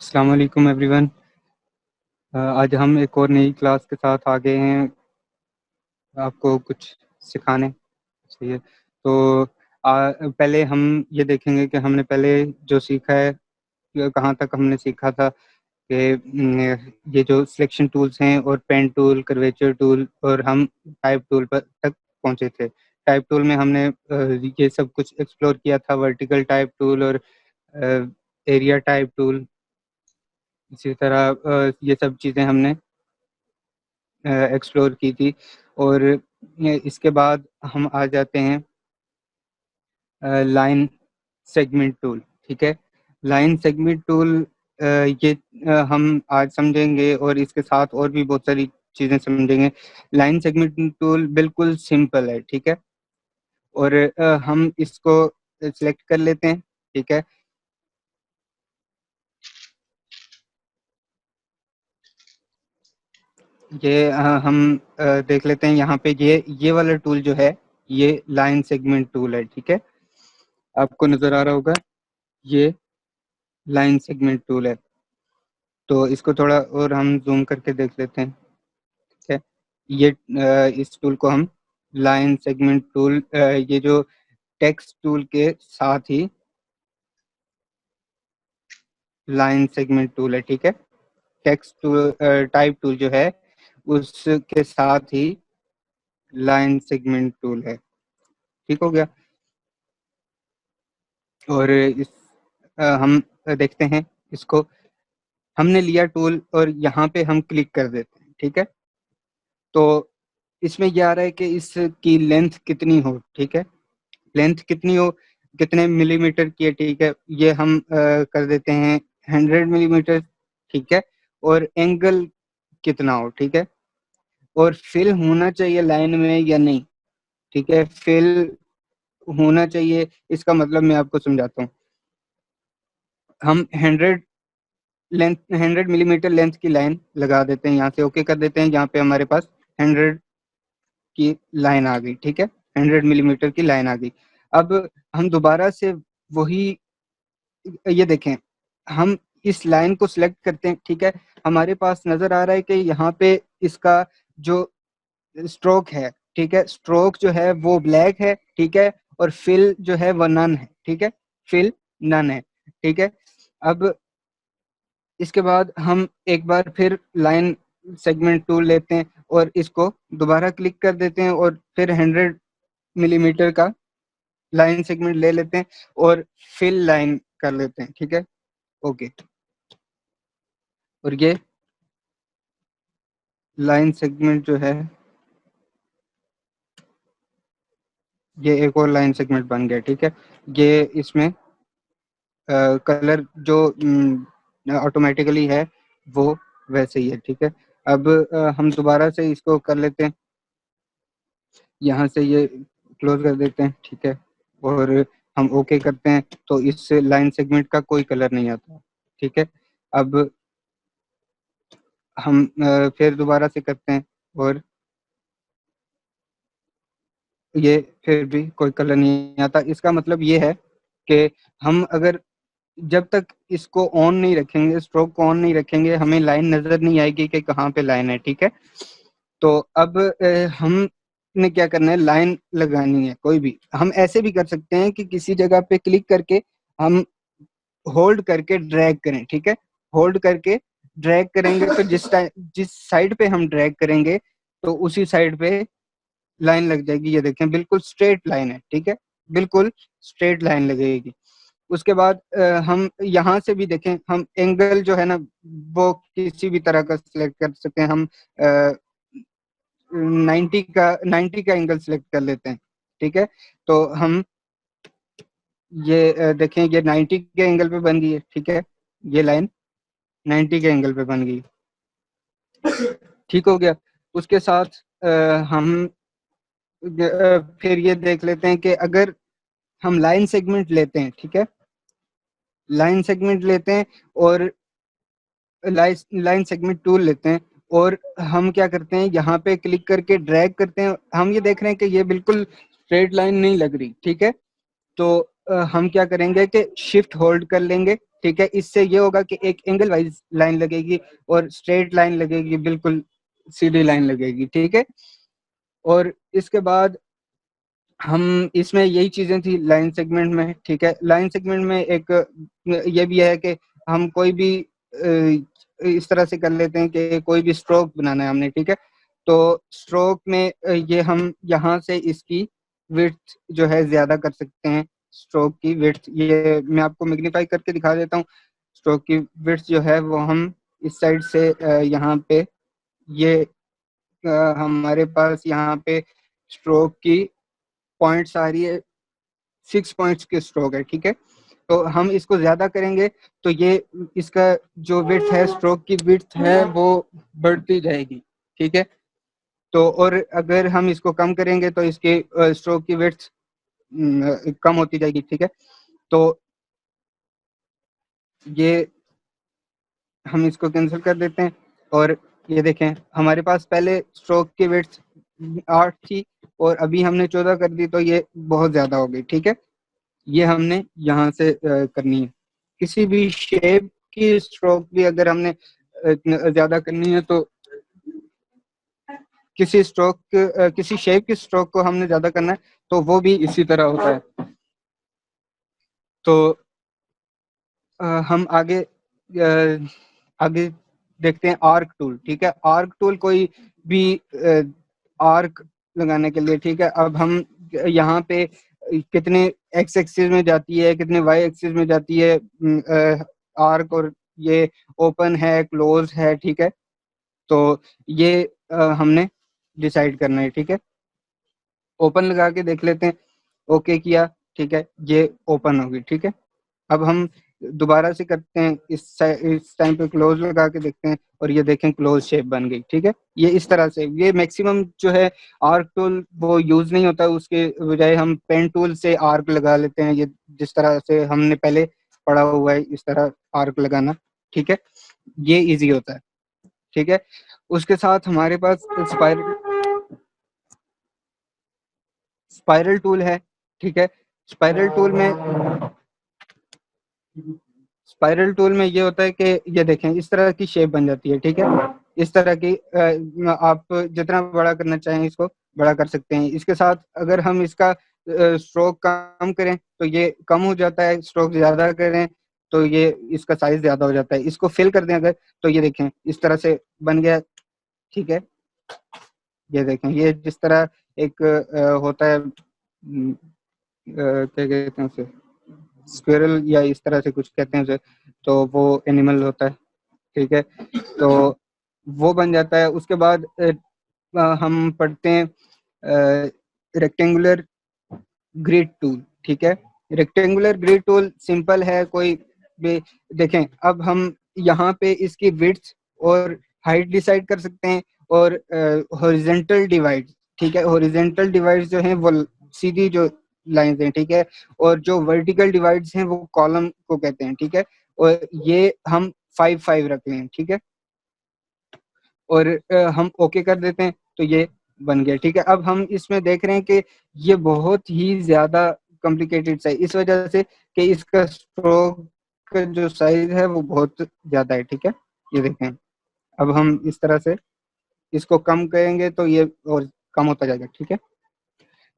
अस्सलाम वालेकुम एवरीवन। आज हम एक और नई क्लास के साथ आ गए हैं आपको कुछ सिखाने। चाहिए तो पहले हम ये देखेंगे कि हमने पहले जो सीखा है कहाँ तक हमने सीखा था कि ये जो सिलेक्शन टूल्स हैं और पेन टूल, कर्वेचर टूल और हम टाइप टूल पर तक पहुँचे थे। टाइप टूल में हमने ये सब कुछ एक्सप्लोर किया था, वर्टिकल टाइप टूल और एरिया टाइप टूल। इसी तरह ये सब चीज़ें हमने एक्सप्लोर की थी। और इसके बाद हम आ जाते हैं लाइन सेगमेंट टूल। ठीक है, लाइन सेगमेंट टूल ये हम आज समझेंगे और इसके साथ और भी बहुत सारी चीज़ें समझेंगे। लाइन सेगमेंट टूल बिल्कुल सिंपल है, ठीक है, और हम इसको सिलेक्ट कर लेते हैं। ठीक है, ये हम देख लेते हैं यहाँ पे ये वाला टूल जो है ये लाइन सेगमेंट टूल है। ठीक है, आपको नज़र आ रहा होगा ये लाइन सेगमेंट टूल है। तो इसको थोड़ा और हम जूम करके देख लेते हैं। ठीक है, ये इस टूल को हम लाइन सेगमेंट टूल, ये जो टेक्स्ट टूल के साथ ही लाइन सेगमेंट टूल है। ठीक है, टेक्स्ट टूल टाइप टूल जो है उसके साथ ही लाइन सेगमेंट टूल है। ठीक हो गया। और इस हम देखते हैं इसको, हमने लिया टूल और यहाँ पे हम क्लिक कर देते हैं। ठीक है, तो इसमें ये आ रहा है कि इसकी लेंथ कितनी हो। ठीक है, लेंथ कितनी हो, कितने मिलीमीटर की है। ठीक है, ये हम कर देते हैं 100 मिलीमीटर। ठीक है, और एंगल कितना हो। ठीक है, और फिल होना चाहिए लाइन में या नहीं। ठीक है, फिल होना चाहिए, इसका मतलब मैं आपको समझाता हूँ। हम 100 मिलीमीटर लेंथ की लाइन लगा देते हैं, यहाँ से ओके कर देते हैं। यहाँ पे हमारे पास 100 की लाइन आ गई। ठीक है, 100 मिलीमीटर की लाइन आ गई। अब हम दोबारा से वही, ये देखें, हम इस लाइन को सिलेक्ट करते हैं। ठीक है, हमारे पास नजर आ रहा है कि यहाँ पे इसका जो स्ट्रोक है, ठीक है, स्ट्रोक जो है वो ब्लैक है। ठीक है, और फिल जो है वो नन है। ठीक है, फिल नन है। ठीक है, अब इसके बाद हम एक बार फिर लाइन सेगमेंट टूल लेते हैं और इसको दोबारा क्लिक कर देते हैं और फिर 100 मिलीमीटर का लाइन सेगमेंट ले लेते हैं और फिल लाइन कर लेते हैं। ठीक है, ओके। और ये लाइन सेगमेंट जो है ये एक और लाइन सेगमेंट बन गया। ठीक है, ये इसमें कलर जो ऑटोमेटिकली है वो वैसे ही है। ठीक है, अब हम दोबारा से इसको कर लेते हैं, यहाँ से ये क्लोज कर देते हैं। ठीक है, और हम ओके करते हैं तो इस लाइन सेगमेंट का कोई कलर नहीं आता। ठीक है, अब हम फिर दोबारा से करते हैं और ये फिर भी कोई कलर नहीं आता। इसका मतलब ये है कि हम अगर जब तक इसको ऑन नहीं रखेंगे, स्ट्रोक को ऑन नहीं रखेंगे, हमें लाइन नजर नहीं आएगी कि कहाँ पे लाइन है। ठीक है, तो अब हमने क्या करना है, लाइन लगानी है कोई भी। हम ऐसे भी कर सकते हैं कि किसी जगह पे क्लिक करके हम होल्ड करके ड्रैग करें। ठीक है, होल्ड करके ड्रैग करेंगे तो जिस साइड पे हम ड्रैग करेंगे तो उसी साइड पे लाइन लग जाएगी। ये देखें, बिल्कुल स्ट्रेट लाइन है। ठीक है, बिल्कुल स्ट्रेट लाइन लगेगी। उसके बाद हम यहाँ से भी देखें, हम एंगल जो है ना वो किसी भी तरह का सिलेक्ट कर सकते हैं। हम 90 का एंगल सिलेक्ट कर लेते हैं। ठीक है, तो हम ये देखें, ये 90 के एंगल पे बन गई है। ठीक है, ये लाइन 90 के एंगल पे बन गई। ठीक हो गया। उसके साथ हम फिर ये देख लेते हैं कि अगर हम लाइन सेगमेंट लेते हैं। ठीक है, लाइन सेगमेंट लेते हैं और लाइन सेगमेंट टूल लेते हैं और हम क्या करते हैं, यहाँ पे क्लिक करके ड्रैग करते हैं। हम ये देख रहे हैं कि ये बिल्कुल स्ट्रेट लाइन नहीं लग रही। ठीक है, तो हम क्या करेंगे कि शिफ्ट होल्ड कर लेंगे। ठीक है। इससे ये होगा कि एक एंगल वाइज लाइन लगेगी और स्ट्रेट लाइन लगेगी, बिल्कुल सीधी लाइन लगेगी, ठीक है। और इसके बाद हम इसमें यही चीजें थी लाइन सेगमेंट में, ठीक है। लाइन सेगमेंट में एक ये भी है कि हम कोई भी इस तरह से कर लेते हैं कि कोई भी स्ट्रोक बनाना है हमने, ठीक है। तो स्ट्रोक में ये हम यहाँ से इसकी विड्थ जो है ज्यादा कर सकते हैं। स्ट्रोक की विड्थ, ये मैं आपको मैग्नीफाई करके दिखा देता हूँ। स्ट्रोक की विड्थ जो है वो हम इस साइड से यहाँ पे ये हमारे पास यहाँ पे स्ट्रोक की पॉइंट्स आ रही है, 6 पॉइंट्स की स्ट्रोक है, ठीक है। तो हम इसको ज्यादा करेंगे तो ये इसका जो विड्थ है, स्ट्रोक की विड्थ है, वो बढ़ती जाएगी, ठीक है। तो और अगर हम इसको कम करेंगे तो इसके स्ट्रोक की विड्थ कम होती जाएगी, ठीक है। तो ये हम इसको कैंसिल कर देते हैं और ये देखें हमारे पास पहले स्ट्रोक की विड्थ 8 थी और अभी हमने 14 कर दी, तो ये बहुत ज्यादा हो गई, ठीक है। ये हमने यहाँ से करनी है। किसी भी शेप की स्ट्रोक भी अगर हमने ज्यादा करनी है तो किसी शेप की स्ट्रोक को हमने ज्यादा करना है तो वो भी इसी तरह होता है। तो हम आगे देखते हैं आर्क टूल, ठीक है। आर्क टूल कोई भी आर्क लगाने के लिए, ठीक है। अब हम यहाँ पे कितने एक्स एक्सिस में जाती है, कितने वाई एक्सिस में जाती है आर्क, और ये ओपन है, क्लोज है, ठीक है। तो ये हमने डिसाइड करना है, ठीक है। ओपन लगा के देख लेते हैं, ओके किया, ठीक है, ये ओपन होगी, ठीक है। अब हम दोबारा से करते हैं, इस टाइम पे क्लोज लगा के देखते हैं और ये देखें क्लोज शेप बन गई, ठीक है। ये इस तरह से, ये मैक्सिमम जो है आर्क टूल वो यूज नहीं होता, उसके बजाय हम पेन टूल से आर्क लगा लेते हैं, ये जिस तरह से हमने पहले पढ़ा हुआ है इस तरह आर्क लगाना, ठीक है। ये इजी होता है, ठीक है। उसके साथ हमारे पास स्पाइरल टूल है, ठीक है। स्पाइरल टूल में स्पाइरल टूल में ये होता है कि ये देखें इस तरह की शेप बन जाती है, ठीक है। इस तरह की आप जितना बड़ा करना चाहें इसको बड़ा कर सकते हैं। इसके साथ अगर हम इसका स्ट्रोक कम करें तो ये कम हो जाता है, स्ट्रोक ज्यादा करें तो ये इसका साइज ज्यादा हो जाता है। इसको फिल कर दें अगर, तो ये देखें इस तरह से बन गया, ठीक है। ये देखें, ये जिस तरह एक होता है क्या कहते हैं उसे, स्क्विरल या इस तरह से कुछ कहते हैं उसे, तो वो एनिमल होता है, ठीक है। तो वो बन जाता है। उसके बाद हम पढ़ते हैं रेक्टेंगुलर ग्रिड टूल, ठीक है। रेक्टेंगुलर ग्रिड टूल सिंपल है, कोई भी देखें। अब हम यहाँ पे इसकी विड्थ और हाइट डिसाइड कर सकते हैं और हॉरिजॉन्टल डिवाइड, ठीक है। हॉरिजॉन्टल डिवाइड जो हैं वो सीधी जो लाइंस हैं, ठीक है। और जो वर्टिकल डिवाइड्स हैं वो कॉलम को कहते हैं, ठीक है। और ये हम 5-5 रख लें, ठीक है। और हम ओके कर देते हैं तो ये बन गया, ठीक है। अब हम इसमें देख रहे हैं कि ये बहुत ही ज्यादा कॉम्प्लिकेटेड है, इस वजह से कि इसका स्ट्रोक का जो साइज है वो बहुत ज्यादा है, ठीक है। ये देखें, अब हम इस तरह से इसको कम करेंगे तो ये और कम होता जाएगा, ठीक है।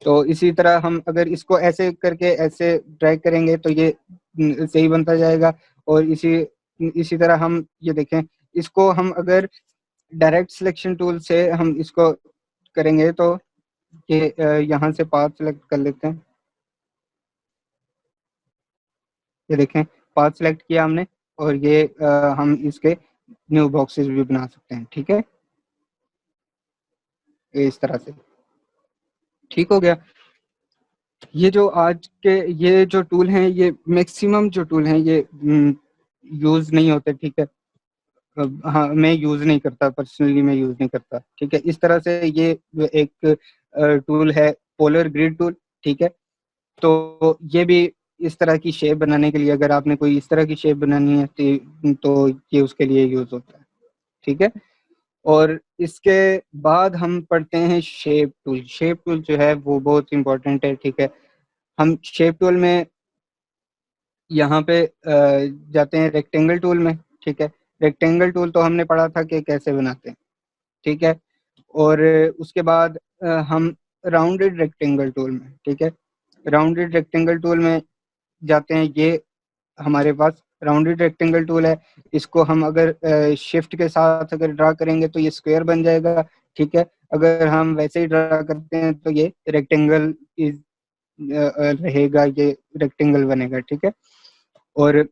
तो इसी तरह हम अगर इसको ऐसे करके ऐसे ड्रैग करेंगे तो ये सही बनता जाएगा। और इसी इसी तरह हम ये देखें, इसको हम अगर डायरेक्ट सिलेक्शन टूल से हम इसको करेंगे तो ये यहाँ से पाथ सेलेक्ट कर लेते हैं। ये देखें, पाथ सेलेक्ट किया हमने और ये हम इसके न्यू बॉक्सेस भी बना सकते हैं, ठीक है। ये इस तरह से ठीक हो गया। ये जो आज के ये जो टूल हैं, ये मैक्सिमम जो टूल हैं ये यूज नहीं होते, ठीक है। हाँ, मैं यूज नहीं करता, पर्सनली मैं यूज नहीं करता, ठीक है। इस तरह से ये एक टूल है पोलर ग्रिड टूल, ठीक है। तो ये भी इस तरह की शेप बनाने के लिए, अगर आपने कोई इस तरह की शेप बनानी है तो ये उसके लिए यूज होता है, ठीक है। और इसके बाद हम पढ़ते हैं शेप टूल। शेप टूल जो है वो बहुत इंपॉर्टेंट है, ठीक है। हम शेप टूल में यहाँ पे जाते हैं रेक्टेंगल टूल में, ठीक है। रेक्टेंगल टूल तो हमने पढ़ा था कि कैसे बनाते हैं, ठीक है। और उसके बाद हम राउंडेड रेक्टेंगल टूल में, ठीक है। राउंडेड रेक्टेंगल टूल में जाते हैं, ये हमारे पास राउंडेड रेक्टेंगल टूल है। इसको हम अगर शिफ्ट के साथ अगर ड्रा करेंगे तो ये स्क्वायर बन जाएगा, ठीक है। अगर हम वैसे ही ड्रा करते हैं तो ये रेक्टेंगल रहेगा, ये रेक्टेंगल बनेगा, ठीक है। और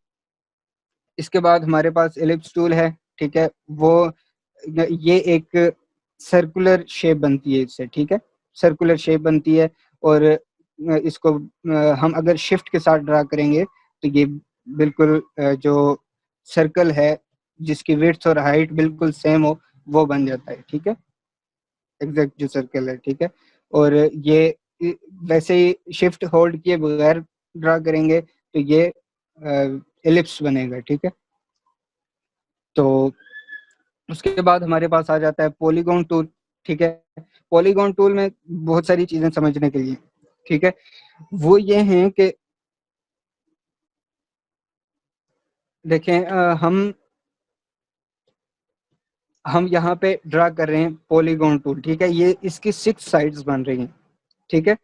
इसके बाद हमारे पास एलिप्स टूल है, ठीक है। वो ये एक सर्कुलर शेप बनती है इससे, ठीक है। सर्कुलर शेप बनती है और इसको हम अगर शिफ्ट के साथ ड्रा करेंगे तो ये बिल्कुल जो सर्कल है जिसकी विड्थ और हाइट बिल्कुल सेम हो वो बन जाता है, ठीक है। एग्जैक्ट जो सर्कल है, ठीक है। और ये वैसे ही शिफ्ट होल्ड किए बगैर ड्रा करेंगे तो ये एलिप्स बनेगा, ठीक है। तो उसके बाद हमारे पास आ जाता है पॉलीगॉन टूल, ठीक है। पॉलीगॉन टूल में बहुत सारी चीजें समझने के लिए, ठीक है। वो ये हैं कि देखें, हम यहाँ पे ड्रा कर रहे हैं पॉलीगॉन टूल, ठीक है। ये इसकी 6 साइड्स बन रही हैं, ठीक है।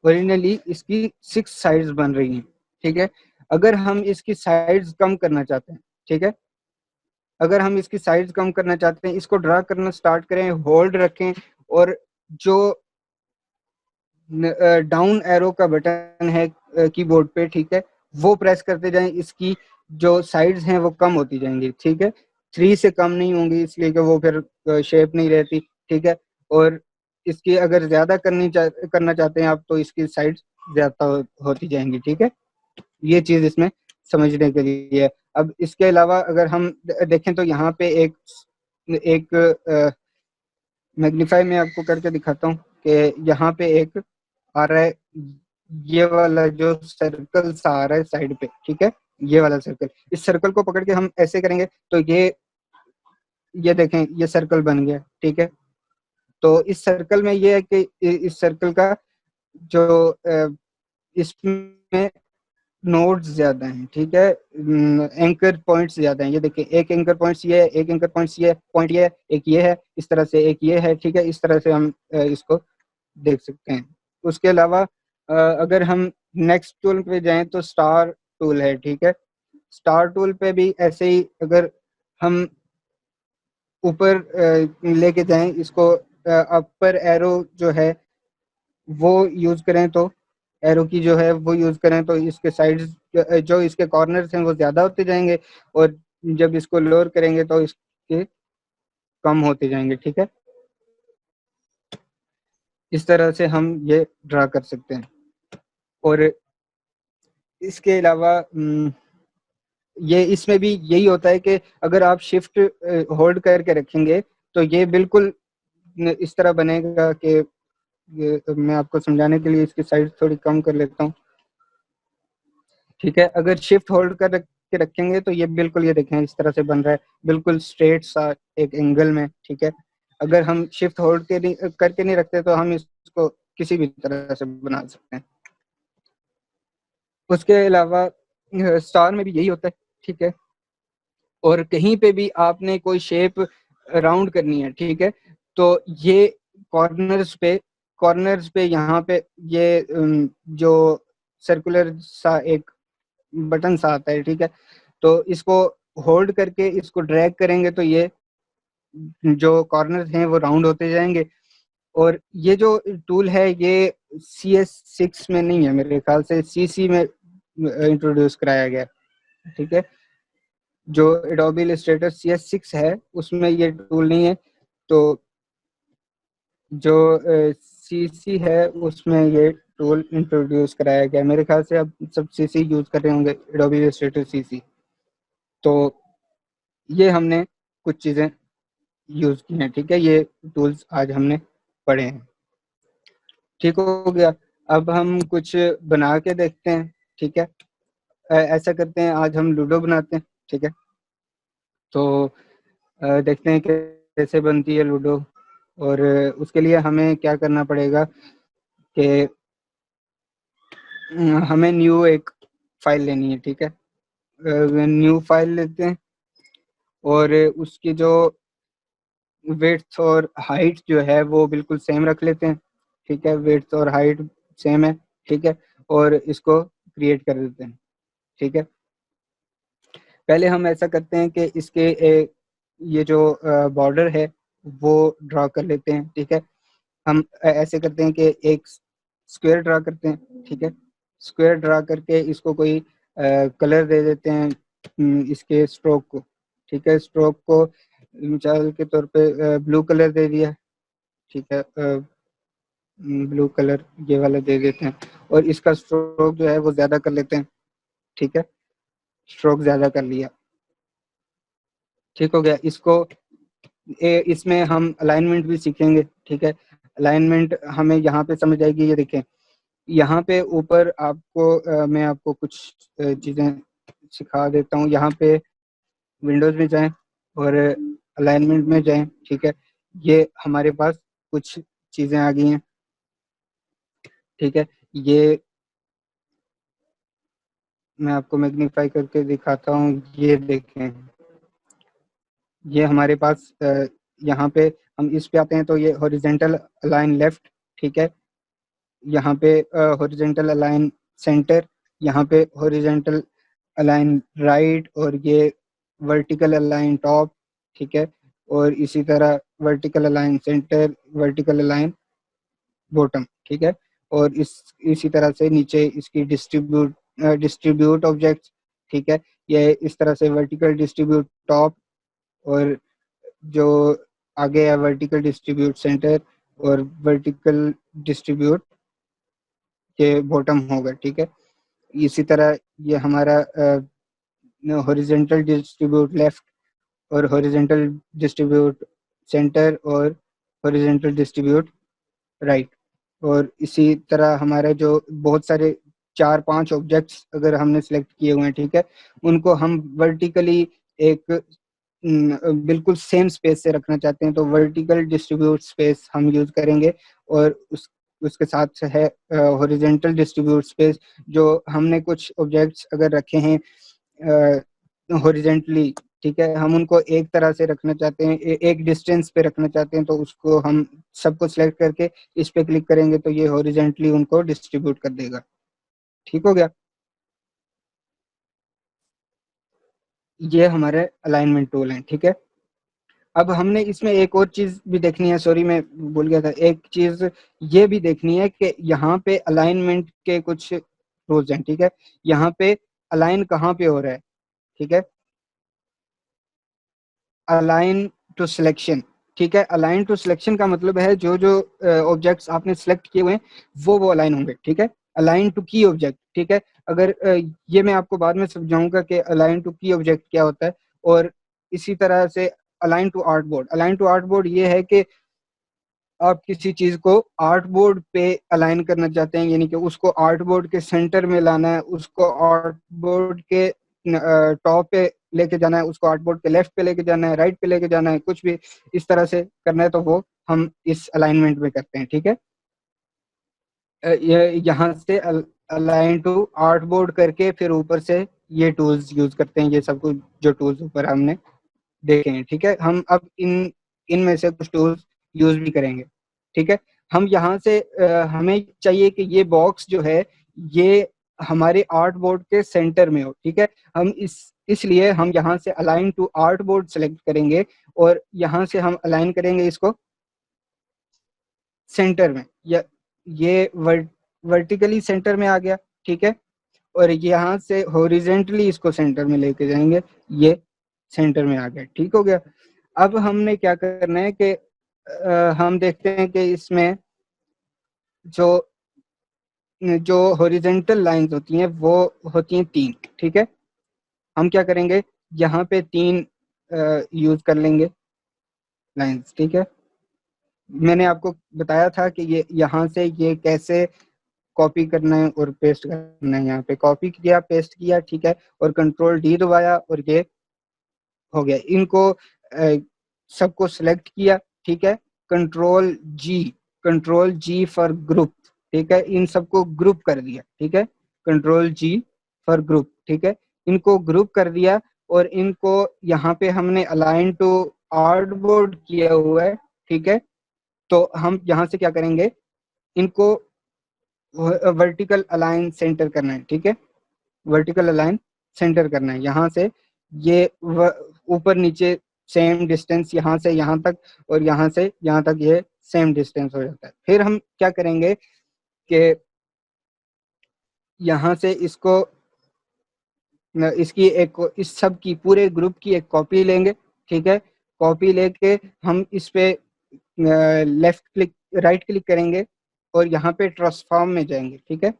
ओरिजिनली इसकी 6 साइड्स बन रही हैं, ठीक है। अगर हम इसकी साइड्स कम करना चाहते हैं, ठीक है, अगर हम इसकी साइज कम करना चाहते हैं, इसको ड्रा करना स्टार्ट करें, होल्ड रखें और जो डाउन एरो का बटन है कीबोर्ड पे, ठीक है, वो प्रेस करते जाएं, इसकी जो साइड्स हैं वो कम होती जाएंगी, ठीक है। 3 से कम नहीं होंगी इसलिए कि वो फिर शेप नहीं रहती, ठीक है। और इसकी अगर ज्यादा करना चाहते हैं आप तो इसकी साइड्स ज्यादा होती जाएंगी, ठीक है। ये चीज इसमें समझने के लिए है। अब इसके अलावा अगर हम देखें तो यहाँ पे एक एक मैग्नीफाई में आपको करके दिखाता हूँ कि यहाँ पे एक आ रहा है, ये वाला जो सर्कल सा आ रहा है साइड पे, ठीक है। ये वाला सर्कल, इस सर्कल को पकड़ के हम ऐसे करेंगे तो ये देखें, ये सर्कल बन गया, ठीक है। तो इस सर्कल में ये है कि इस सर्कल का जो इसमें नोड्स ज्यादा हैं, ठीक है। एंकर पॉइंट्स ज्यादा हैं, ये देखिए, एक एंकर पॉइंट्स ये है, एक एंकर पॉइंट्स ये पॉइंट ये है, एक ये है, इस तरह से एक ये है, ठीक है। इस तरह से हम इसको देख सकते हैं। उसके अलावा अगर हम नेक्स्ट टूल पे जाएं तो स्टार टूल है, ठीक है। स्टार टूल पे भी ऐसे ही अगर हम ऊपर लेके जाएं, इसको अपर एरो जो है वो यूज करें तो एरो की जो है वो यूज करें तो इसके साइड्स जो इसके कॉर्नर्स हैं वो ज्यादा होते जाएंगे और जब इसको लोअर करेंगे तो इसके कम होते जाएंगे, ठीक है। इस तरह से हम ये ड्रा कर सकते हैं। और इसके अलावा ये इसमें भी यही होता है कि अगर आप शिफ्ट होल्ड करके रखेंगे तो ये बिल्कुल इस तरह बनेगा कि मैं आपको समझाने के लिए इसकी साइज थोड़ी कम कर लेता हूँ, ठीक है। अगर शिफ्ट होल्ड कर के रखेंगे तो ये बिल्कुल, ये देखें, इस तरह से बन रहा है, बिल्कुल स्ट्रेट सा एक एंगल में, ठीक है। अगर हम शिफ्ट होल्ड के नहीं करके नहीं रखते तो हम इसको किसी भी तरह से बना सकते हैं। उसके अलावा स्टार में भी यही होता है, ठीक है। और कहीं पे भी आपने कोई शेप राउंड करनी है, ठीक है, तो ये कॉर्नर्स पे यहाँ पे ये जो सर्कुलर सा एक बटन सा आता है, ठीक है। तो इसको होल्ड करके इसको ड्रैग करेंगे तो ये जो कॉर्नर्स हैं वो राउंड होते जाएंगे। और ये जो टूल है ये CS6 में नहीं है, मेरे ख्याल से CC में इंट्रोड्यूस कराया गया, ठीक है। जो एडोबी इलस्ट्रेटर CS6 है उसमें ये टूल नहीं है, तो जो CC है उसमें ये टूल इंट्रोड्यूस कराया गया। मेरे ख्याल से अब सब CC यूज कर रहे होंगे, एडोबी इलस्ट्रेटर CC। तो ये हमने कुछ चीज़ें यूज की हैं, ठीक है। ये टूल्स आज हमने पढ़े हैं, ठीक हो गया। अब हम कुछ बना के देखते हैं, ठीक है। ऐसा करते हैं, आज हम लूडो बनाते हैं, ठीक है। तो देखते हैं कैसे बनती है लूडो। और उसके लिए हमें क्या करना पड़ेगा कि हमें न्यू एक फाइल लेनी है, ठीक है। न्यू फाइल लेते हैं और उसकी जो विड्थ और हाइट जो है वो बिल्कुल सेम रख लेते हैं, ठीक है। विड्थ और हाइट सेम है, ठीक है, और इसको क्रिएट कर देते हैं, ठीक है। पहले हम ऐसा करते हैं कि इसके ये जो बॉर्डर है वो ड्रा कर लेते हैं, ठीक है। हम ऐसे करते हैं कि एक स्क्वायर ड्रा करते हैं, ठीक है। स्क्वायर ड्रा करके इसको कोई कलर दे देते हैं, इसके स्ट्रोक को, ठीक है। स्ट्रोक को मिसाल के तौर पे ब्लू कलर दे दिया, ठीक है। ब्लू कलर ये वाला दे देते हैं और इसका स्ट्रोक जो है वो ज़्यादा कर लेते हैं, ठीक है। स्ट्रोक ज़्यादा कर लिया, ठीक हो गया। इसको इसमें हम अलाइनमेंट भी सीखेंगे, ठीक है। अलाइनमेंट हमें यहाँ पे समझ आएगी, ये देखें यहाँ पे ऊपर आपको मैं आपको कुछ चीज़ें सिखा देता हूँ। यहाँ पे विंडोज़ में जाएं और अलाइनमेंट में जाएं, ठीक है। ये हमारे पास कुछ चीज़ें आ गई हैं, ठीक है। ये मैं आपको मैग्नीफाई करके दिखाता हूँ, ये देखें, ये हमारे पास यहाँ पे हम इस पे आते हैं तो ये हॉरिजेंटल अलाइन लेफ्ट, ठीक है। यहाँ पे हॉरिजेंटल अलाइन सेंटर, यहाँ पे हॉरिजेंटल अलाइन राइट और ये वर्टिकल अलाइन टॉप, ठीक है। और इसी तरह vertical align centre, vertical align bottom, ठीक है। और इसी तरह से नीचे इसकी डिस्ट्रीब्यूट ऑब्जेक्ट्स, ठीक है। ये इस तरह से वर्टिकल डिस्ट्रीब्यूट टॉप और जो आगे है वर्टिकल डिस्ट्रीब्यूट सेंटर और वर्टिकल डिस्ट्रीब्यूट के बॉटम होगा, ठीक है। इसी तरह ये हमारा हॉरिजेंटल डिस्ट्रीब्यूट लेफ्ट और हॉरिजेंटल डिस्ट्रीब्यूट सेंटर और हॉरिजेंटल डिस्ट्रीब्यूट राइट। और इसी तरह हमारे जो बहुत सारे 4-5 ऑब्जेक्ट्स अगर हमने सेलेक्ट किए हुए हैं, ठीक है, उनको हम वर्टिकली एक बिल्कुल सेम स्पेस से रखना चाहते हैं तो वर्टिकल डिस्ट्रीब्यूट स्पेस हम यूज़ करेंगे। और उसके साथ है हॉरिजेंटल डिस्ट्रीब्यूट स्पेस। जो हमने कुछ ऑब्जेक्ट्स अगर रखे हैं हॉरिजेंटली, ठीक है, हम उनको एक तरह से रखना चाहते हैं, एक डिस्टेंस पे रखना चाहते हैं तो उसको हम सबको सिलेक्ट करके इस पे क्लिक करेंगे तो ये हॉरिजेंटली उनको डिस्ट्रीब्यूट कर देगा, ठीक हो गया। ये हमारे अलाइनमेंट टूल हैं, ठीक है। अब हमने इसमें एक और चीज़ भी देखनी है, सॉरी मैं भूल गया था, एक चीज़ ये भी देखनी है कि यहाँ पे अलाइनमेंट के कुछ रूल्स हैं, ठीक है। यहाँ पे अलाइन कहाँ पे हो रहा है, ठीक है। अलाइन टू सिलेक्शन, ठीक है। अलाइन टू सिलेक्शन का मतलब है जो जो ऑब्जेक्ट्स आपने सेलेक्ट किए हुए हैं वो अलाइन होंगे, ठीक है। अलाइन टू की ऑब्जेक्ट, ठीक है। अगर ये मैं आपको बाद में समझाऊंगा कि अलाइन टू की ऑब्जेक्ट क्या होता है। और इसी तरह से align to art board, align to art board ये है कि आप किसी चीज को आर्ट बोर्ड पे अलाइन करना चाहते हैं, यानी कि उसको आर्ट बोर्ड के सेंटर में लाना है, उसको आर्ट बोर्ड के टॉप पे लेके जाना है, उसको आर्ट बोर्ड के लेफ्ट पे लेके जाना है, राइट पे लेके जाना है, कुछ भी इस तरह से करना है तो वो हम इस अलाइनमेंट में करते हैं, ठीक है। ये यहाँ से अलाइन टू आर्ट बोर्ड करके फिर ऊपर से ये टूल्स यूज करते हैं, ये सब कुछ जो टूल्स ऊपर हमने देखे हैं, ठीक है। हम अब इनमें से कुछ टूल्स यूज भी करेंगे, ठीक है। हम यहाँ से हमें चाहिए कि ये बॉक्स जो है ये हमारे आर्ट बोर्ड के सेंटर में हो, ठीक है। हम इसलिए हम यहाँ से align to art board select करेंगे और यहाँ से हम अलाइन करेंगे इसको सेंटर में, या ये वर्टिकली सेंटर में आ गया, ठीक है। और यहाँ से हॉरिजेंटली इसको सेंटर में लेके जाएंगे, ये सेंटर में आ गया, ठीक हो गया। अब हमने क्या करना है कि हम देखते हैं कि इसमें जो जो हॉरिजेंटल लाइंस होती हैं वो होती हैं 3, ठीक है। हम क्या करेंगे, यहाँ पे 3 यूज कर लेंगे लाइंस, ठीक है। मैंने आपको बताया था कि ये यहाँ से ये कैसे कॉपी करना है और पेस्ट करना है। यहाँ पे कॉपी किया, पेस्ट किया, ठीक है, और कंट्रोल डी दबाया और ये हो गया। इनको सबको सिलेक्ट किया, ठीक है। Control G, control G for group, ठीक है, इन सबको ग्रुप कर दिया, ठीक है। कंट्रोल जी फॉर ग्रुप, ठीक है। इनको ग्रुप कर दिया और इनको यहाँ पे हमने अलाइन टू आर्टबोर्ड किया हुआ है, ठीक है। तो हम यहाँ से क्या करेंगे, इनको वर्टिकल अलाइन सेंटर करना है, ठीक है। वर्टिकल अलाइन सेंटर करना है यहाँ से, ये ऊपर नीचे सेम डिस्टेंस यहाँ से यहाँ तक और यहाँ से यहाँ तक ये सेम डिस्टेंस हो जाता है। फिर हम क्या करेंगे कि यहाँ से इसको इसकी एक इस सब की पूरे ग्रुप की एक कॉपी लेंगे, ठीक है। कॉपी लेके हम इस पे लेफ्ट क्लिक राइट क्लिक करेंगे और यहाँ पे ट्रांसफॉर्म में जाएंगे, ठीक है।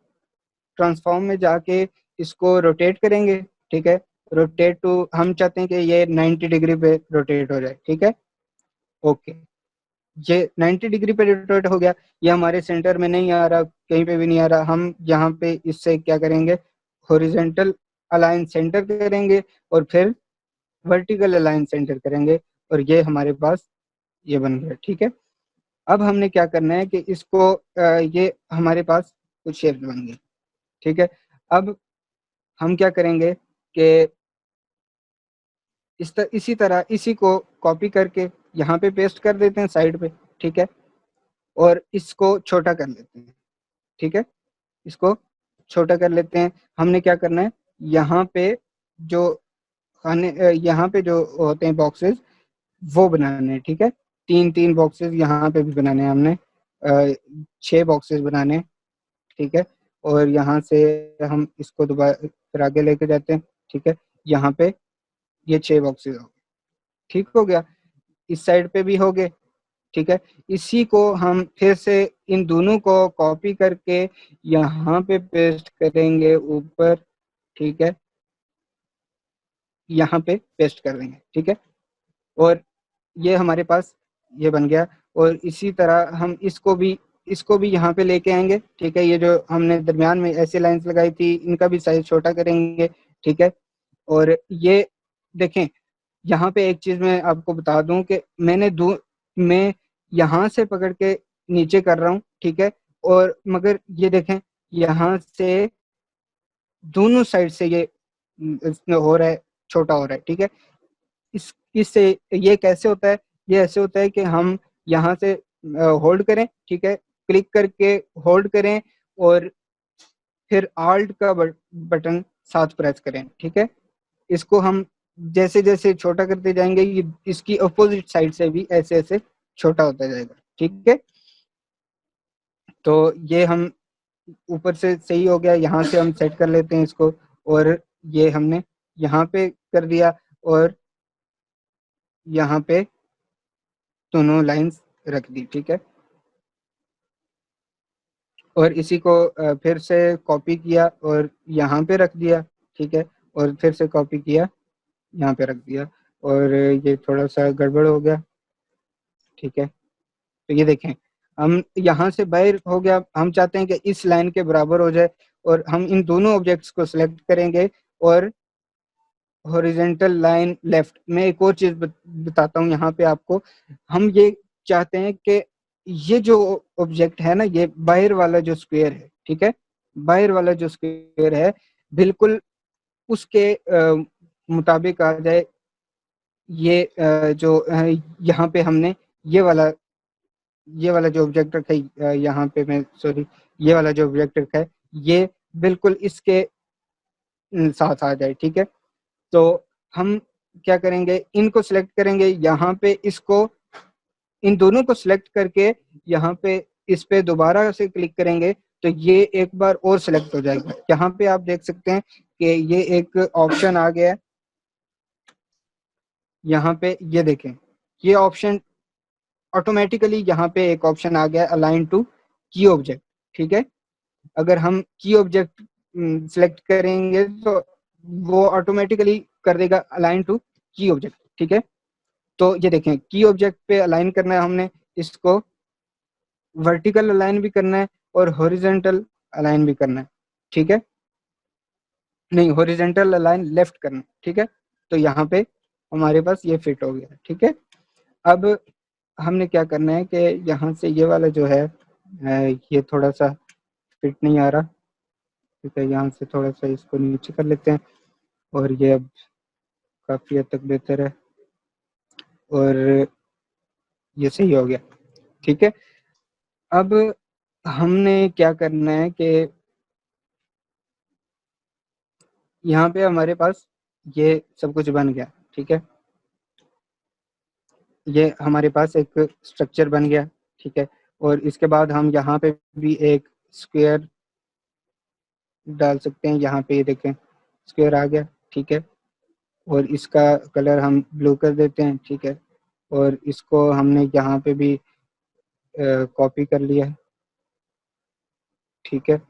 ट्रांसफॉर्म में जाके इसको रोटेट करेंगे, ठीक है। रोटेट टू, हम चाहते हैं कि ये 90 डिग्री पे रोटेट हो जाए, ठीक है। ओके, ये 90 डिग्री पे रोटेट हो गया। ये हमारे सेंटर में नहीं आ रहा, कहीं पे भी नहीं आ रहा। हम यहाँ पे इससे क्या करेंगे, हॉरिजॉन्टल अलाइन सेंटर करेंगे और फिर वर्टिकल अलाइन सेंटर करेंगे और ये हमारे पास ये बन गया, ठीक है। अब हमने क्या करना है कि इसको ये हमारे पास कुछ शेप बन गई, ठीक है। अब हम क्या करेंगे कि इसी तरह इसी को कॉपी करके यहाँ पे पेस्ट कर देते हैं साइड पे, ठीक है। और इसको छोटा कर लेते हैं, ठीक है। इसको छोटा कर लेते हैं। हमने क्या करना है, यहाँ पे जो यहाँ पे जो होते हैं बॉक्सेस वो बनाने हैं, ठीक है। 3-3 बॉक्सेस यहाँ पे भी बनाने हैं हमने, 6 बॉक्सेस बनाने हैं, ठीक है। और यहाँ से हम इसको दोबारा फिर आगे लेके जाते हैं, ठीक है। यहाँ पे ये 6 बॉक्सेस हो गए, ठीक हो गया। इस साइड पे भी हो गए, ठीक है। इसी को हम फिर से इन दोनों को कॉपी करके यहाँ पे पेस्ट करेंगे ऊपर, ठीक है। यहाँ पे पेस्ट कर देंगे, ठीक है। और ये हमारे पास ये बन गया। और इसी तरह हम इसको भी यहाँ पे लेके आएंगे, ठीक है। ये जो हमने दरमियान में ऐसे लाइंस लगाई थी इनका भी साइज छोटा करेंगे, ठीक है। और ये देखें, यहाँ पे एक चीज मैं आपको बता दूं कि मैं यहाँ से पकड़ के नीचे कर रहा हूँ, ठीक है। और मगर ये देखें, यहाँ से दोनों साइड से ये इसमें हो रहा है, छोटा हो रहा है, ठीक है। इससे ये कैसे होता है, ये ऐसे होता है कि हम यहाँ से होल्ड करें, ठीक है। क्लिक करके होल्ड करें और फिर आल्ट का बटन साथ प्रेस करें, ठीक है। इसको हम जैसे जैसे छोटा करते जाएंगे ये इसकी अपोजिट साइड से भी ऐसे ऐसे छोटा होता जाएगा, ठीक है। तो ये हम ऊपर से सही हो गया, यहाँ से हम सेट कर लेते हैं इसको। और ये हमने यहाँ पे कर दिया और यहाँ पे दोनों लाइंस रख दी, ठीक है। और इसी को फिर से कॉपी किया और यहाँ पे रख दिया, ठीक है। और फिर से कॉपी किया, यहाँ पे रख दिया। और ये थोड़ा सा गड़बड़ हो गया, ठीक है। तो ये देखें, हम यहाँ से बाहर हो गया, हम चाहते हैं कि इस लाइन के बराबर हो जाए। और हम इन दोनों ऑब्जेक्ट्स को सिलेक्ट करेंगे और हॉरिजेंटल लाइन लेफ्ट। मैं एक और चीज बताता हूँ यहाँ पे आपको। हम ये चाहते हैं कि ये जो ऑब्जेक्ट है ना, ये बाहर वाला जो स्क्वायर है, ठीक है। बाहर वाला जो स्क्वायर है बिल्कुल उसके मुताबिक आ जाए। ये जो यहाँ पे हमने ये वाला जो ऑब्जेक्ट रखा है, यहाँ पे मैं सॉरी, ये वाला जो ऑब्जेक्ट रखा है ये बिल्कुल इसके साथ आ जाए, ठीक है। तो हम क्या करेंगे, इनको सिलेक्ट करेंगे यहाँ पे, इसको इन दोनों को सिलेक्ट करके यहाँ पे इस पे दोबारा से क्लिक करेंगे तो ये एक बार और सिलेक्ट हो जाएगा। यहाँ पे आप देख सकते हैं कि ये एक ऑप्शन आ गया है। यहाँ पे ये देखें, ये ऑप्शन ऑटोमेटिकली यहाँ पे एक ऑप्शन आ गया अलाइन टू की ऑब्जेक्ट, ठीक है। अगर हम की ऑब्जेक्ट सिलेक्ट करेंगे तो वो ऑटोमेटिकली कर देगा अलाइन टू की ऑब्जेक्ट, ठीक है। तो ये देखें, की ऑब्जेक्ट पे अलाइन करना है हमने, इसको वर्टिकल अलाइन भी करना है और हॉरिजॉन्टल अलाइन भी करना है, ठीक है। नहीं, हॉरिजॉन्टल अलाइन लेफ्ट करना है, ठीक है। तो यहाँ पे हमारे पास ये फिट हो गया, ठीक है। अब हमने क्या करना है कि यहाँ से ये वाला जो है ये थोड़ा सा फिट नहीं आ रहा, ठीक है, यहाँ से थोड़ा सा इसको नीचे कर लेते हैं और ये अब काफ़ी हद तक बेहतर है और ये सही हो गया। ठीक है, अब हमने क्या करना है कि यहाँ पे हमारे पास ये सब कुछ बन गया। ठीक है, ये हमारे पास एक स्ट्रक्चर बन गया। ठीक है, और इसके बाद हम यहाँ पे भी एक स्क्वायर डाल सकते हैं। यहाँ पे ये देखें स्क्वायर आ गया। ठीक है, और इसका कलर हम ब्लू कर देते हैं। ठीक है, और इसको हमने यहाँ पे भी कॉपी कर लिया है। ठीक है,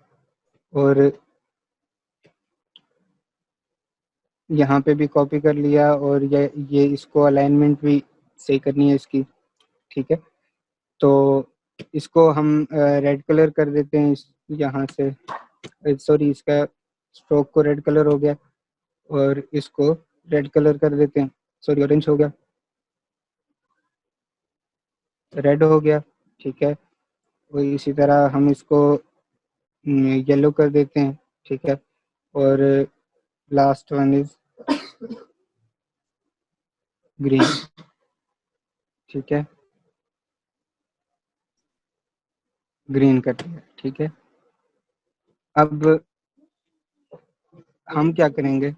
और यहाँ पे भी कॉपी कर लिया और ये इसको अलाइनमेंट भी सही करनी है इसकी। ठीक है, तो इसको हम रेड कलर कर देते हैं यहाँ से, सॉरी इसका स्ट्रोक को रेड कलर हो गया और इसको रेड कलर कर देते हैं, सॉरी ऑरेंज हो गया, रेड हो गया। ठीक है, और इसी तरह हम इसको येलो कर देते हैं। ठीक है, और लास्ट वन इज ग्रीन। ठीक है, ग्रीन कर दिया। ठीक है, अब हम क्या करेंगे,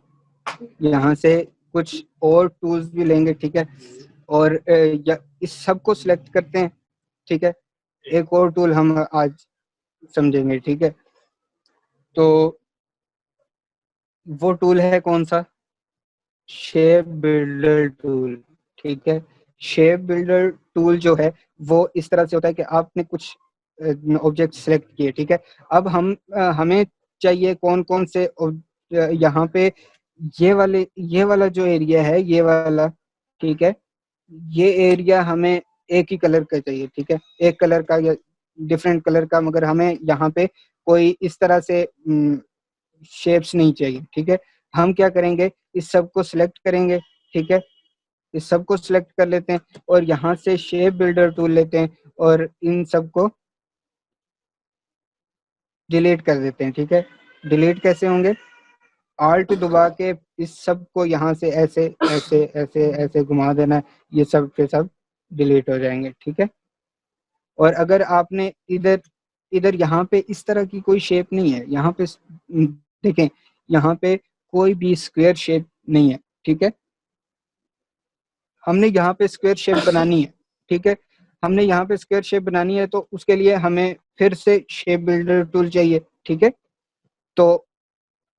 यहाँ से कुछ और टूल्स भी लेंगे। ठीक है, और इस सब को सिलेक्ट करते हैं। ठीक है, एक और टूल हम आज समझेंगे। ठीक है, तो वो टूल है कौन सा, शेप बिल्डर टूल। ठीक है, शेप बिल्डर टूल जो है वो इस तरह से होता है कि आपने कुछ ऑब्जेक्ट सेलेक्ट किए। ठीक है, अब हमें चाहिए कौन कौन से यहाँ पे ये वाला जो एरिया है, ये वाला। ठीक है, ये एरिया हमें एक ही कलर का चाहिए। ठीक है, एक कलर का या डिफरेंट कलर का, मगर हमें यहाँ पे कोई इस तरह से शेप्स नहीं चाहिए। ठीक है, हम क्या करेंगे, इस सब को सिलेक्ट करेंगे। ठीक है, इस सब को सिलेक्ट कर लेते हैं और यहाँ से शेप बिल्डर टूल लेते हैं और इन सब को डिलीट कर देते हैं। ठीक है, डिलीट कैसे होंगे, आल्ट दबा के इस सब को यहाँ से ऐसे ऐसे ऐसे ऐसे घुमा देना है, ये सब के सब डिलीट हो जाएंगे। ठीक है, और अगर आपने इधर इधर यहाँ पे इस तरह की कोई शेप नहीं है, यहाँ पे देखें, यहाँ पे कोई भी स्क्वायर शेप नहीं है। ठीक है, हमने यहाँ पे स्क्वायर शेप बनानी है। ठीक है, हमने यहाँ पे स्क्वायर शेप बनानी है, तो उसके लिए हमें फिर से शेप बिल्डर टूल चाहिए। ठीक है, तो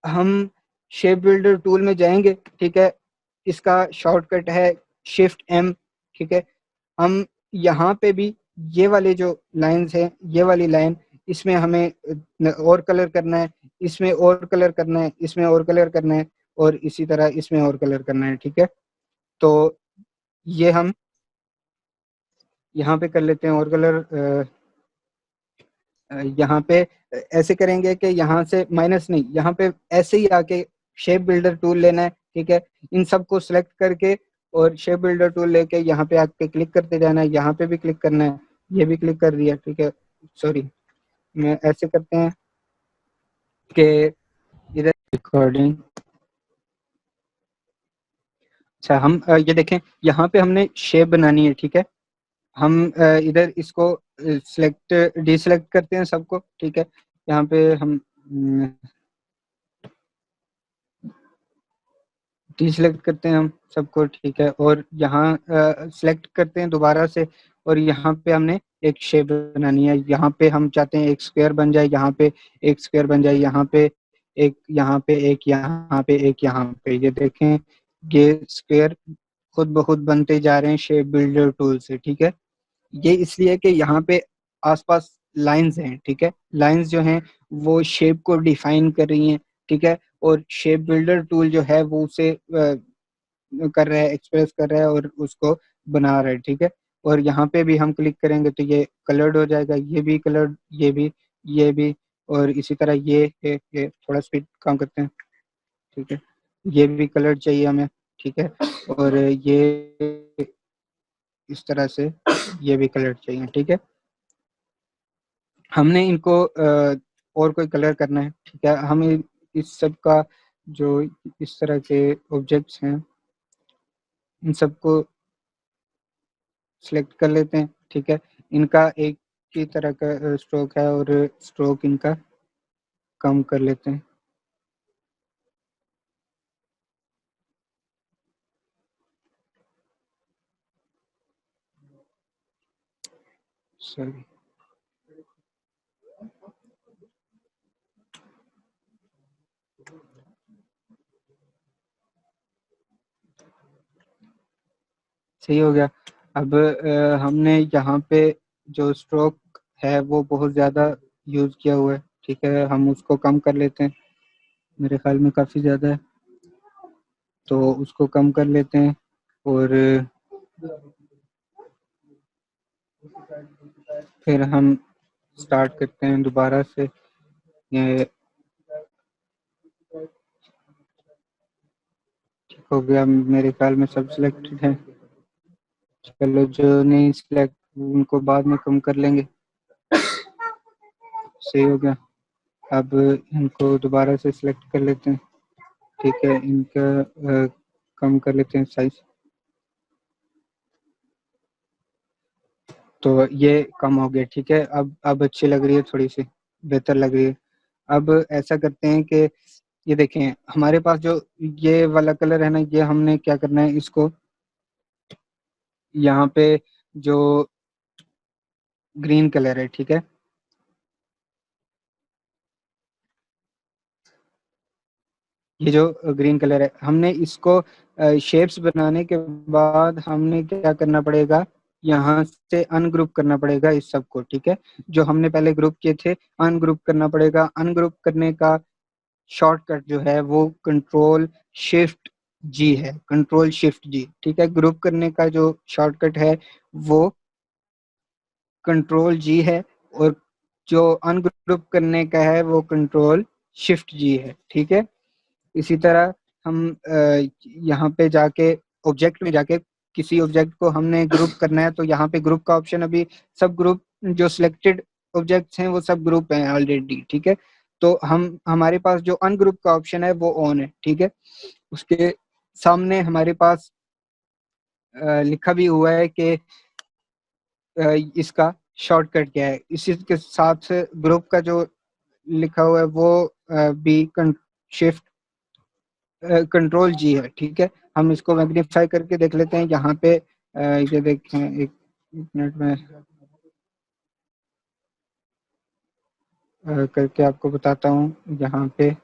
हम शेप बिल्डर टूल में जाएंगे। ठीक है, इसका शॉर्टकट है शिफ्ट एम। ठीक है, हम यहाँ पे भी ये वाले जो लाइंस हैं, ये वाली लाइन, इसमें हमें और कलर करना है, इसमें और कलर करना है, इसमें और कलर करना है, और इसी तरह इसमें और कलर करना है। ठीक है, तो ये हम यहाँ पे कर लेते हैं और कलर, यहाँ पे ऐसे करेंगे कि यहाँ से माइनस नहीं, यहाँ पे ऐसे ही आके शेप बिल्डर टूल लेना है। ठीक है, इन सब को सिलेक्ट करके और शेप बिल्डर टूल लेके यहाँ पे आके क्लिक करते जाना है, यहाँ पे भी क्लिक करना है, ये भी क्लिक कर दिया। ठीक है, सॉरी, मैं ऐसे करते हैं कि इधर रिकॉर्डिंग, अच्छा हम ये देखें, यहाँ पे हमने शेप बनानी है। ठीक है, हम इधर इसको सिलेक्ट डिसलेक्ट करते हैं सबको। ठीक है, यहाँ पे हम डिसलेक्ट करते हैं हम सबको। ठीक है, और यहाँ सेलेक्ट करते हैं दोबारा से, और यहाँ पे हमने एक शेप बनानी है। यहाँ पे हम चाहते हैं एक स्क्वायर बन जाए, यहाँ पे एक स्क्वायर बन जाए, यहाँ पे एक, यहाँ पे एक, यहाँ पे एक, यहाँ पे, ये देखें ये स्क्वायर खुद ब खुद बनते जा रहे हैं शेप बिल्डर टूल से। ठीक है, ये इसलिए कि यहाँ पे आसपास लाइंस हैं। ठीक है, लाइंस जो हैं वो शेप को डिफाइन कर रही हैं। ठीक है, और शेप बिल्डर टूल जो है वो उसे कर रहा है, एक्सप्रेस कर रहा है और उसको बना रहा है। ठीक है, और यहाँ पे भी हम क्लिक करेंगे तो ये कलर्ड हो जाएगा, ये भी कलर्ड, ये भी, ये भी, और इसी तरह ये थोड़ा स्पीड कम करते हैं। ठीक है, ये भी कलर चाहिए हमें। ठीक है, और ये इस तरह से ये भी कलर चाहिए। ठीक है, हमने इनको और कोई कलर करना है, ठीक है। हमें इस सब का जो इस तरह के ऑब्जेक्ट्स हैं इन सबको सिलेक्ट कर लेते हैं, ठीक है। इनका एक ही तरह का स्ट्रोक है और स्ट्रोक इनका कम कर लेते हैं। सॉरी, सही हो गया। अब हमने यहाँ पे जो स्ट्रोक है वो बहुत ज़्यादा यूज़ किया हुआ है, ठीक है। हम उसको कम कर लेते हैं, मेरे ख्याल में काफ़ी ज़्यादा है, तो उसको कम कर लेते हैं। और फिर हम स्टार्ट करते हैं दोबारा से। ये ठीक हो गया, मेरे ख्याल में सब सिलेक्टेड है। चलो जो नहीं सिलेक्ट उनको बाद में कम कर लेंगे। सही हो गया। अब इनको दोबारा से सिलेक्ट कर लेते हैं, ठीक है। इनका कम कर लेते हैं साइज, तो ये कम हो गया, ठीक है। अब अच्छी लग रही है, थोड़ी सी बेहतर लग रही है। अब ऐसा करते हैं कि ये देखें, हमारे पास जो ये वाला कलर है ना, ये हमने क्या करना है, इसको यहाँ पे जो ग्रीन कलर है, ठीक है, ये जो ग्रीन कलर है, हमने इसको शेप्स बनाने के बाद हमने क्या करना पड़ेगा, यहाँ से अनग्रुप करना पड़ेगा इस सब को, ठीक है। जो हमने पहले ग्रुप किए थे अनग्रुप करना पड़ेगा। अनग्रुप करने का शॉर्टकट जो है वो कंट्रोल शिफ्ट जी है, कंट्रोल शिफ्ट जी, ठीक है। ग्रुप करने का जो शॉर्टकट है वो कंट्रोल जी है, और जो अनग्रुप करने का है वो कंट्रोल शिफ्ट जी है, ठीक है। इसी तरह हम यहाँ पे जाके ऑब्जेक्ट में जाके किसी ऑब्जेक्ट को हमने ग्रुप करना है, तो यहाँ पे ग्रुप का ऑप्शन, अभी सब ग्रुप जो सिलेक्टेड ऑब्जेक्ट्स हैं वो सब ग्रुप हैं ऑलरेडी, ठीक है। तो हम हमारे पास जो अनग्रुप का ऑप्शन है वो ऑन है, ठीक है। उसके सामने हमारे पास लिखा भी हुआ है कि इसका शॉर्टकट क्या है। इसी के साथ ग्रुप का जो लिखा हुआ है वो भी शिफ्ट कंट्रोल जी है, ठीक है। हम इसको मैग्नीफाई करके देख लेते हैं यहाँ पे। ये देखें, एक मिनट में करके आपको बताता हूँ। यहाँ पे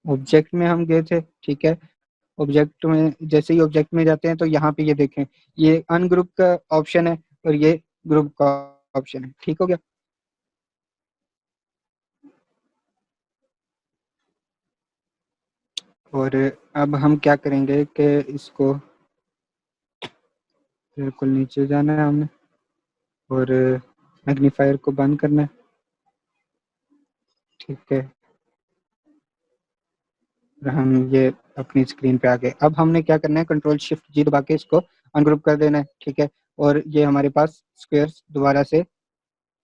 ऑब्जेक्ट में हम गए थे, ठीक है। ऑब्जेक्ट में जैसे ही ऑब्जेक्ट में जाते हैं तो यहाँ पे ये देखें, ये अनग्रुप का ऑप्शन है और ये ग्रुप का ऑप्शन है, ठीक हो गया। और अब हम क्या करेंगे कि इसको बिल्कुल नीचे जाना है हमने और मैग्नीफायर को बंद करना है, ठीक है। हम ये अपनी स्क्रीन पे आ गए। अब हमने क्या करना है, कंट्रोल शिफ्ट जी दबा के इसको अनग्रुप कर देना है, ठीक है। और ये हमारे पास स्क्वायर्स दोबारा से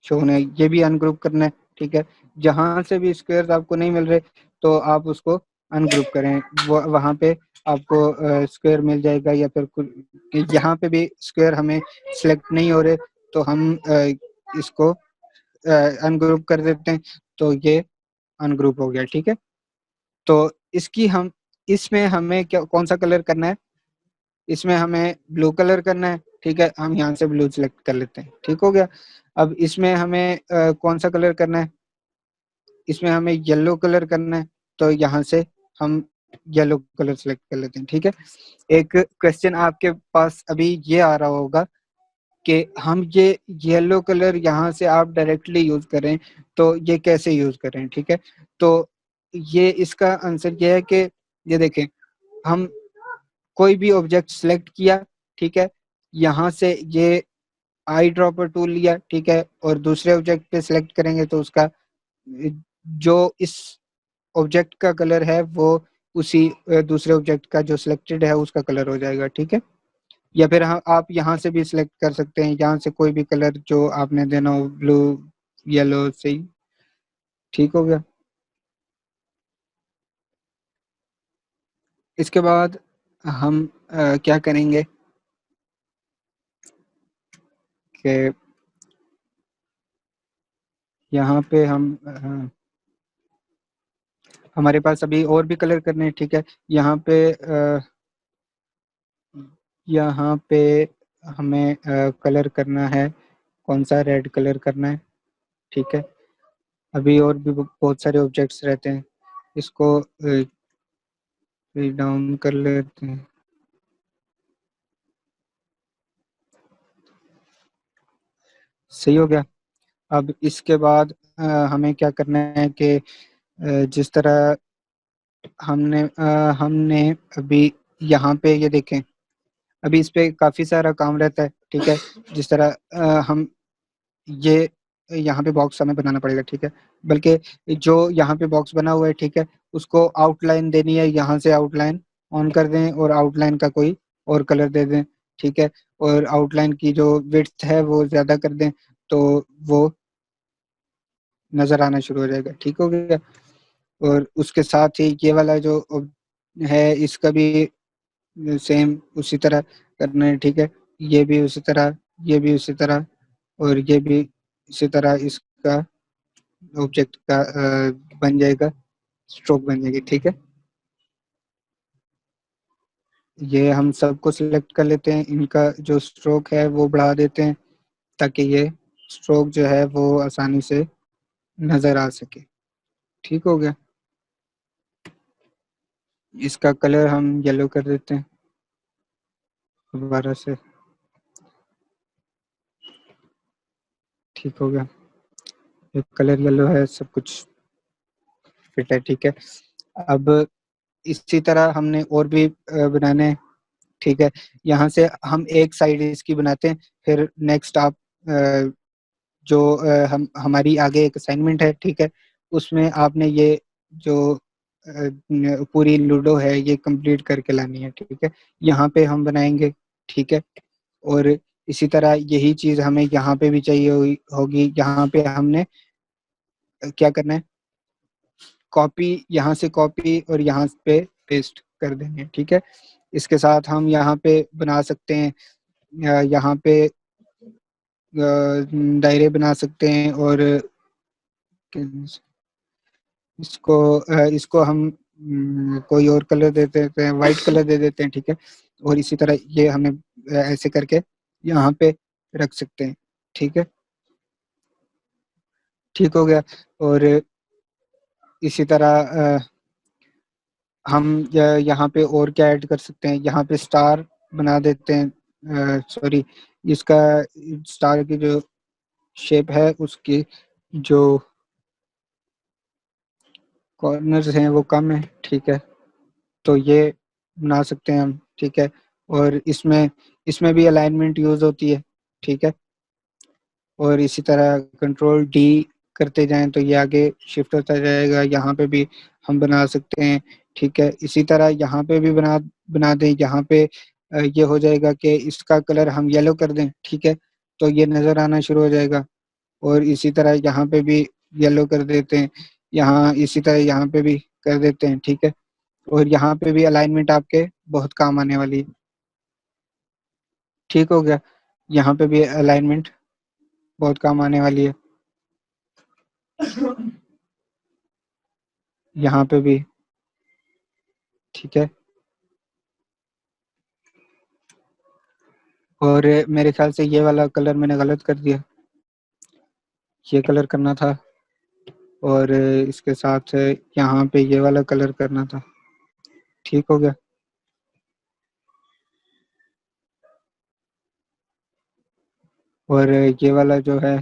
शो होने हैं, ये भी अनग्रुप करना है, ठीक है। जहां से भी स्क्वायर्स आपको नहीं मिल रहे तो आप उसको अनग्रुप करें, वो वहां पे आपको स्क्वायर मिल जाएगा। या फिर यहाँ पे भी स्क्वायर हमें सिलेक्ट नहीं हो रहे तो हम इसको अनग्रुप कर देते हैं, तो ये अनग्रुप हो गया, ठीक है। तो इसकी हम इसमें हमें क्या कौन सा कलर करना है, इसमें हमें ब्लू कलर करना है, ठीक है। हम यहाँ से ब्लू सिलेक्ट कर लेते हैं, ठीक हो गया। अब इसमें हमें कौन सा कलर करना है, इसमें हमें येलो कलर करना है, तो यहाँ से हम येलो कलर सेलेक्ट कर लेते हैं, ठीक है। एक क्वेश्चन आपके पास अभी ये आ रहा होगा कि हम ये येलो कलर यहाँ से आप डायरेक्टली यूज करें तो ये कैसे यूज करें, ठीक है। तो ये इसका आंसर ये है कि ये देखें, हम कोई भी ऑब्जेक्ट सिलेक्ट किया, ठीक है। यहाँ से ये आई ड्रॉपर टूल लिया, ठीक है, और दूसरे ऑब्जेक्ट पे सिलेक्ट करेंगे तो उसका जो इस ऑब्जेक्ट का कलर है वो उसी दूसरे ऑब्जेक्ट का जो सिलेक्टेड है उसका कलर हो जाएगा, ठीक है। या फिर आप यहाँ से भी सिलेक्ट कर सकते हैं, यहाँ से कोई भी कलर जो आपने देना हो, ब्लू येलो से ही ठीक हो गया। इसके बाद हम क्या करेंगे कि यहाँ पे हम हमारे पास अभी और भी कलर करने हैं, ठीक है। यहाँ पे हमें कलर करना है, कौन सा रेड कलर करना है, ठीक है। अभी और भी बहुत सारे ऑब्जेक्ट्स रहते हैं, इसको डाउन कर लेते हैं। सही हो गया। अब इसके बाद हमें क्या करना है कि जिस तरह हमने अभी यहाँ पे ये देखें, अभी इस पे काफ़ी सारा काम रहता है, ठीक है। जिस तरह हम ये यहाँ पे बॉक्स हमें बनाना पड़ेगा, ठीक है। बल्कि जो यहाँ पे बॉक्स बना हुआ है, ठीक है, उसको आउटलाइन देनी है, यहाँ से आउटलाइन ऑन कर दें और आउटलाइन का कोई और कलर दे दें, ठीक है। और आउटलाइन की जो विड्थ है वो ज़्यादा कर दें, तो वो नज़र आना शुरू हो जाएगा, ठीक हो गया। और उसके साथ ही ये वाला जो है इसका भी सेम उसी तरह करना है, ठीक है। ये भी उसी तरह, ये भी उसी तरह, और ये भी इसी तरह इसका ऑब्जेक्ट का बन जाएगा, स्ट्रोक बन जाएगी, ठीक है। ये हम सबको सिलेक्ट कर लेते हैं, इनका जो स्ट्रोक है वो बढ़ा देते हैं ताकि ये स्ट्रोक जो है वो आसानी से नज़र आ सके, ठीक हो गया। इसका कलर हम येलो कर देते हैं दोबारा से, ठीक हो गया। ये कलर येलो है, सब कुछ फिट है, ठीक है। अब इसी तरह हमने और भी बनाने हैं, ठीक है। यहाँ से हम एक साइड इसकी बनाते हैं, फिर नेक्स्ट आप जो हम हमारी आगे एक असाइनमेंट है, ठीक है, उसमें आपने ये जो पूरी लूडो है ये कंप्लीट करके लानी है, ठीक है। यहाँ पे हम बनाएंगे, ठीक है। और इसी तरह यही चीज़ हमें यहाँ पे भी चाहिए होगी। यहाँ पे हमने क्या करना है, कॉपी, यहाँ से कॉपी और यहाँ पे पेस्ट कर देंगे, ठीक है। इसके साथ हम यहाँ पे बना सकते हैं, यहाँ पे दायरे बना सकते हैं, और इसको हम कोई और कलर दे देते हैं, वाइट कलर दे देते हैं, ठीक है। और इसी तरह ये हमें ऐसे करके यहाँ पे रख सकते हैं, ठीक है, ठीक हो गया। और इसी तरह हम यहाँ पे और क्या ऐड कर सकते हैं, यहाँ पे स्टार बना देते हैं, सॉरी, इसका स्टार की जो शेप है उसकी जो कॉर्नर्स हैं वो कम है, ठीक है। तो ये बना सकते हैं हम, ठीक है। और इसमें इसमें भी अलाइनमेंट यूज़ होती है, ठीक है। और इसी तरह कंट्रोल डी करते जाएं तो ये आगे शिफ्ट होता जाएगा, यहाँ पे भी हम बना सकते हैं, ठीक है। इसी तरह यहाँ पे भी बना बना दें, यहाँ पे ये हो जाएगा कि इसका कलर हम येलो कर दें, ठीक है, तो ये नज़र आना शुरू हो जाएगा। और इसी तरह यहाँ पे भी येलो कर देते हैं, यहाँ इसी तरह यहाँ पे भी कर देते हैं, ठीक है। और यहाँ पे भी अलाइनमेंट आपके बहुत काम आने वाली है, ठीक हो गया। यहाँ पे भी अलाइनमेंट बहुत काम आने वाली है, यहाँ पे भी, ठीक है। और मेरे ख्याल से ये वाला कलर मैंने गलत कर दिया, ये कलर करना था, और इसके साथ यहाँ पे ये वाला कलर करना था, ठीक हो गया। और ये वाला जो है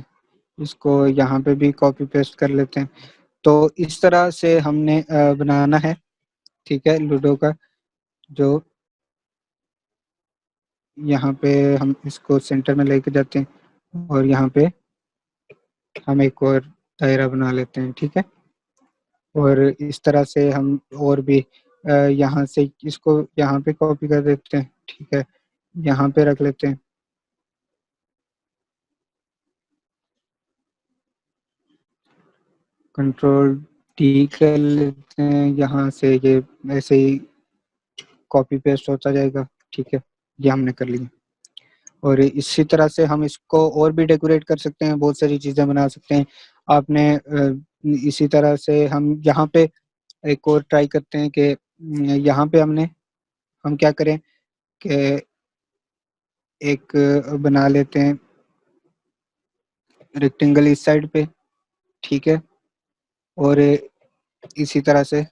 इसको यहाँ पे भी कॉपी पेस्ट कर लेते हैं। तो इस तरह से हमने बनाना है, ठीक है, लूडो का जो यहाँ पे हम इसको सेंटर में लेके जाते हैं, और यहाँ पे हम एक और दायरा बना लेते हैं, ठीक है। और इस तरह से हम और भी यहाँ से इसको यहाँ पे कॉपी कर देते हैं, ठीक है, यहाँ पे रख लेते हैं। कंट्रोल टी कर लेते हैं, यहाँ से ये ऐसे ही कॉपी पेस्ट होता जाएगा, ठीक है, ये हमने कर लिया। और इसी तरह से हम इसको और भी डेकोरेट कर सकते हैं, बहुत सारी चीज़ें बना सकते हैं। आपने इसी तरह से हम यहाँ पे एक और ट्राई करते हैं कि यहाँ पे हम क्या करें कि एक बना लेते हैं रेक्टेंगल इस साइड पे, ठीक है, और इसी तरह से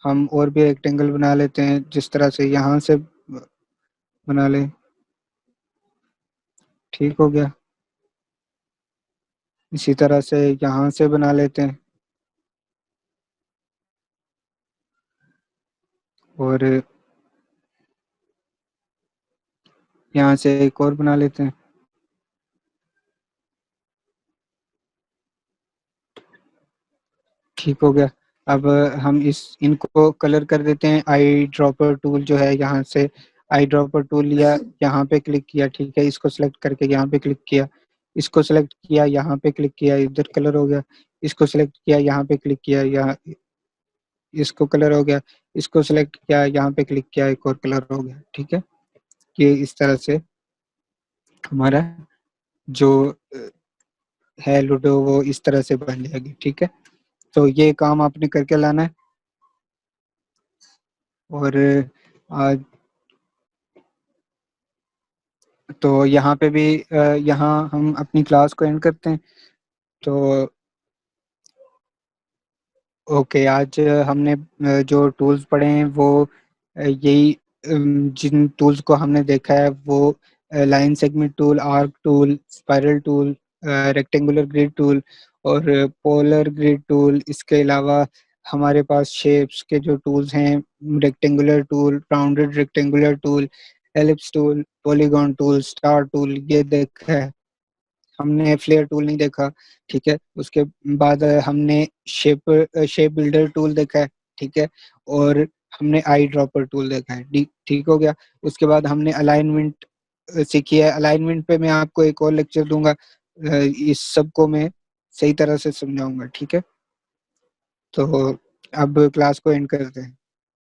हम और भी रेक्टेंगल बना लेते हैं, जिस तरह से यहाँ से बना लें, ठीक हो गया। इसी तरह से यहाँ से बना लेते हैं और यहाँ से एक और बना लेते हैं, ठीक हो गया। अब हम इनको कलर कर देते हैं। आई ड्रॉपर टूल जो है, यहाँ से आई ड्रॉपर टूल लिया, यहाँ पे क्लिक किया, ठीक है, इसको सेलेक्ट करके यहाँ पे क्लिक किया, इसको सेलेक्ट किया, यहाँ पे क्लिक किया, इधर कलर हो गया, इसको सेलेक्ट किया, यहाँ पे क्लिक किया, यहाँ इसको कलर हो गया, इसको सेलेक्ट किया, यहाँ पे क्लिक किया, एक और कलर हो गया, ठीक है। ये इस तरह से हमारा जो है लूडो वो इस तरह से बन जाएगी, ठीक है। तो ये काम आपने करके लाना है। और आज तो यहाँ पे भी यहाँ हम अपनी क्लास को एंड करते हैं। तो ओके, आज हमने जो टूल्स पढ़े हैं वो यही जिन टूल्स को हमने देखा है वो line segment tool, arc tool, spiral tool, rectangular grid tool और पोलर ग्रिड टूल। इसके अलावा हमारे पास शेप्स के जो टूल्स हैं, rectangular tool, rounded rectangular tool, ellipse tool, polygon tool, star tool, ये देखा है हमने। फ्लेयर टूल नहीं देखा, ठीक है। उसके बाद हमने शेप बिल्डर टूल देखा है, ठीक है, और हमने आई ड्रॉपर टूल देखा है, ठीक हो गया। उसके बाद हमने अलाइनमेंट सीखी है। अलाइनमेंट पे मैं आपको एक और लेक्चर दूंगा, इस सब को मैं सही तरह से समझाऊंगा, ठीक है। तो अब क्लास को एंड करते हैं।